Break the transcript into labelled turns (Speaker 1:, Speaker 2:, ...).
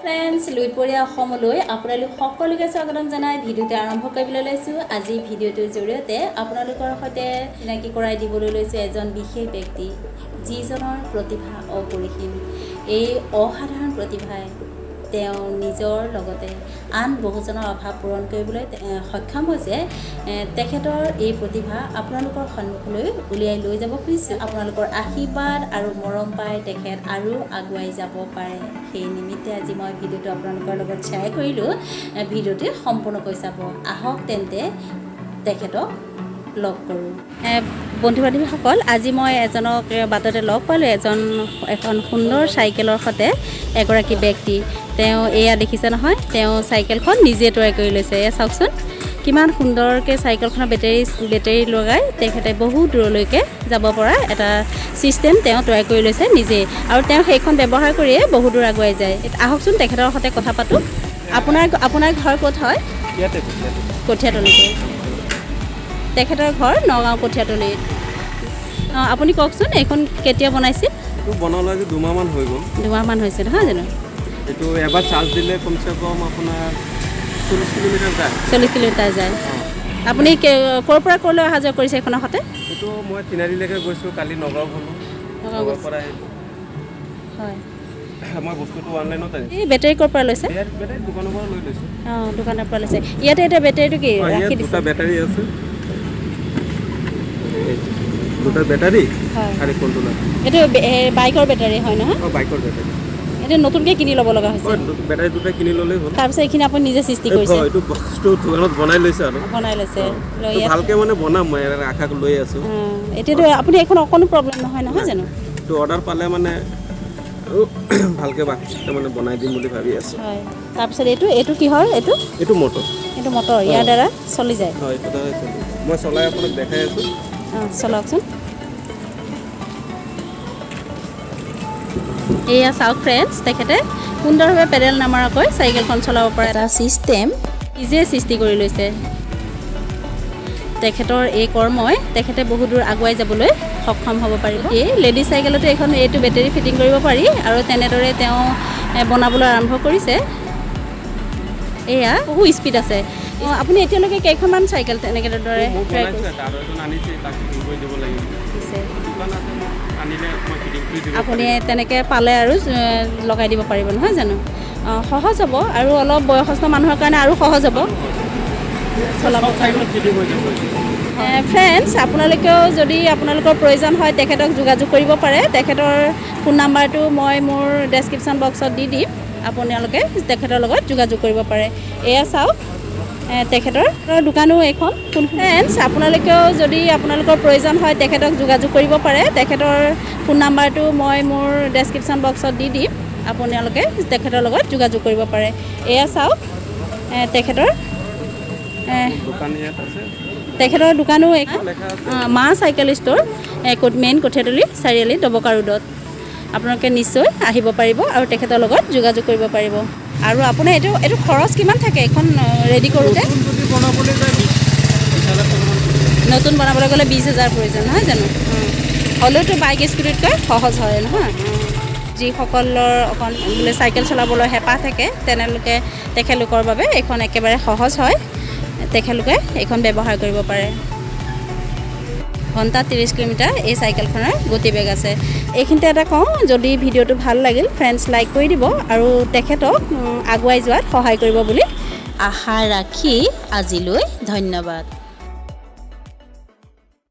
Speaker 1: Friends লুইতপৰীয়া অসমলৈ আপোনালোক সকলোকে স্বাগতম জনাই ভিডিঅ'টো আৰম্ভ কৰিবলৈ লৈছোঁ। আজি ভিডিঅ'টোৰ জৰিয়তে আপোনালোকৰ সৈতে চিনাকি কৰাই দিবলৈ লৈছোঁ এজন বিশেষ ব্যক্তি, যিজনৰ প্ৰতিভা অপৰিসীম। এই অসাধাৰণ প্ৰতিভাই তেওঁ নিজৰ লগতে আন বহুজনৰ অভাৱ পূৰণ কৰিবলৈ সক্ষম হৈছে। তেখেতৰ এই প্ৰতিভা আপোনালোকৰ সন্মুখলৈ উলিয়াই লৈ যাব খুজিছোঁ। আপোনালোকৰ আশীৰ্বাদ আৰু মৰম পাই তেখেত আৰু আগুৱাই যাব পাৰে। সেই নিমিত্তে আজি মই ভিডিঅ'টো আপোনালোকৰ লগত শ্বেয়াৰ কৰিলোঁ। ভিডিঅ'টো সম্পূৰ্ণকৈ চাব। আহক তেন্তে তেখেতক লগ কৰোঁ। বন্ধু বান্ধৱীসকল, আজি মই এজনক বাটতে লগ পালোঁ। এখন সুন্দৰ চাইকেলৰ সৈতে এগৰাকী ব্যক্তি। তেওঁ এয়া দেখিছে নহয়, তেওঁ চাইকেলখন নিজে তৈয়াৰ কৰি লৈছে। এয়া চাওকচোন কিমান সুন্দৰকৈ চাইকেলখনৰ বেটেৰী লগাই তেখেতে বহু দূৰলৈকে যাব পৰা এটা ছিষ্টেম তেওঁ তৈয়াৰ কৰি লৈছে নিজেই, আৰু তেওঁ সেইখন ব্যৱহাৰ কৰিয়ে বহু দূৰ আগুৱাই যায়। আহকচোন তেখেতৰ সৈতে কথা পাতোঁ। আপোনাৰ ঘৰ ক'ত হয়? কঠীয়াতলীতে। তেখেতৰ ঘৰ নগাঁও কঠীয়াতলীত। আপুনি কওকচোন এইখন কেতিয়া বনাইছিল?
Speaker 2: বনালে আজি 2 মাহমান হৈ গ'ল।
Speaker 1: 2 মাহমান হৈছে নহয় জানো?
Speaker 2: এইটো এবাৰ চাৰ্জ দিলে কমচে কম আপোনাৰ 40 কিলোমিটাৰ যায়।
Speaker 1: 40 কিলোমিটাৰ যায়। আপুনি ক'ৰ পৰা ক'লৈ অহা যোৱা কৰিছে এইখনৰ সৈতে?
Speaker 2: এইটো মই তিনিআলিলৈকে গৈছোঁ, কালি নগাঁও গ'লোঁ। নগাঁৱৰ পৰা আহিলোঁ।
Speaker 1: হয়,
Speaker 2: মই বস্তুটো অনলাইনত আনিছোঁ।
Speaker 1: এই বেটেৰী ক'ৰ পৰা লৈছে?
Speaker 2: বেটেৰী দোকানৰ পৰা লৈ লৈছোঁ।
Speaker 1: দোকানৰ পৰা লৈছে। ইয়াতে এতিয়া বেটেৰীটো কি ৰাখি দিছে?
Speaker 2: 2টা বেটাৰী আছে, 2টা বেটাৰী আৰু কণ্ট্ৰলাৰ।
Speaker 1: এইটো বাইকৰ বেটাৰী হয় নহয়?
Speaker 2: বাইকৰ বেটাৰী।
Speaker 1: এইটো নতুনকৈ কিনি ল'ব লগা হৈছে।
Speaker 2: বেটাৰী 2টা কিনি ল'লেই হ'ল।
Speaker 1: তাৰপিছত এইখিনি আপুনি নিজে সৃষ্টি কৰিছে?
Speaker 2: এইটো বস্তু দোকানত বনাই লৈছে আৰু
Speaker 1: বনাই লৈছে।
Speaker 2: ভালকৈ মানে বনাম, মই আশা লৈ আছোঁ।
Speaker 1: এতিয়াতো আপুনি এখন অকণো প্ৰব্লেম নহয় জানো?
Speaker 2: এইটো অৰ্ডাৰ পালে মানে ভালকৈ বাকীটা মানে বনাই দিম বুলি ভাবি আছোঁ।
Speaker 1: হয়, তাৰপিছত এইটো কিহৰ?
Speaker 2: এইটো মটৰ।
Speaker 1: এইটো মটৰ, ইয়াৰ দ্বাৰা চলি যায়?
Speaker 2: হয়, এইটো দ্বাৰা চলি। মই চলাই আপোনাক দেখাই আছোঁ।
Speaker 1: চলাওকচোন। এয়া চাওক ফ্ৰেণ্ডছ, তেখেতে সুন্দৰভাৱে পেডেল নামাৰাকৈ চাইকেলখন চলাব পৰা এটা ছিষ্টেম নিজে সৃষ্টি কৰি লৈছে। তেখেতৰ এই কৰ্মই তেখেতে বহু দূৰ আগুৱাই যাবলৈ সক্ষম হ'ব পাৰিব। এই লেডিজ চাইকেলতো এইটো বেটেৰী ফিটিং কৰিব পাৰি, আৰু তেনেদৰে তেওঁ বনাবলৈ আৰম্ভ কৰিছে। এয়া বহু স্পীড আছে। আপুনি এতিয়ালৈকে কেইখনমান চাইকেল তেনেকৈ দৰে ট্ৰাই কৰিছে? আপুনি তেনেকৈ পালে আৰু লগাই দিব পাৰিব নহয় জানো? সহজ হ'ব, আৰু অলপ বয়সস্থ মানুহৰ কাৰণে আৰু সহজ হ'ব চলাব। ফ্ৰেণ্ডছ, আপোনালোকেও যদি আপোনালোকৰ প্ৰয়োজন হয় তেখেতক যোগাযোগ কৰিব পাৰে। তেখেতৰ ফোন নাম্বাৰটো মই মোৰ ডেছক্ৰিপশ্যন বক্সত দি দিম, আপোনালোকে তেখেতৰ লগত যোগাযোগ কৰিব পাৰে। এয়া চাওক তেখেতৰ দোকানো এইখন। ফ্ৰেণ্ডছ, আপোনালোকেও যদি আপোনালোকৰ প্ৰয়োজন হয় তেখেতক যোগাযোগ কৰিব পাৰে। তেখেতৰ ফোন নাম্বাৰটো মই মোৰ ডেছক্ৰিপশ্যন বক্সত দি দিম, আপোনালোকে তেখেতৰ লগত যোগাযোগ কৰিব পাৰে। এয়া চাওক তেখেতৰ দোকানো মা চাইকেল ষ্ট'ৰ, মেইন কঠীয়াতলী চাৰিআলি ডবকা ৰোডত। আপোনালোকে নিশ্চয় আহিব পাৰিব আৰু তেখেতৰ লগত যোগাযোগ কৰিব পাৰিব। আৰু আপোনাৰ এইটো খৰচ কিমান থাকে এইখন ৰেডি কৰোঁতে? নতুন বনাবলৈ গ'লে 20,000 প্ৰয়োজন নহয় জানো? হ'লেওতো বাইক স্কুটিতকৈ সহজ হয় নহয়? যিসকলৰ অকণ বোলে চাইকেল চলাবলৈ হেঁপাহ থাকে তেখেতলোকৰ বাবে এইখন একেবাৰে সহজ হয়। তেখেতলোকে এইখন ব্যৱহাৰ কৰিব পাৰে। ঘণ্টাত 30 কিলোমিটাৰ এই চাইকেলখনৰ গতিবেগ আছে। এইখিনিতে এটা কওঁ, যদি ভিডিঅ'টো ভাল লাগিল ফ্ৰেণ্ডছ লাইক কৰি দিব, আৰু তেখেতক আগুৱাই যোৱাত সহায় কৰিব বুলি আশা ৰাখি আজিলৈ ধন্যবাদ।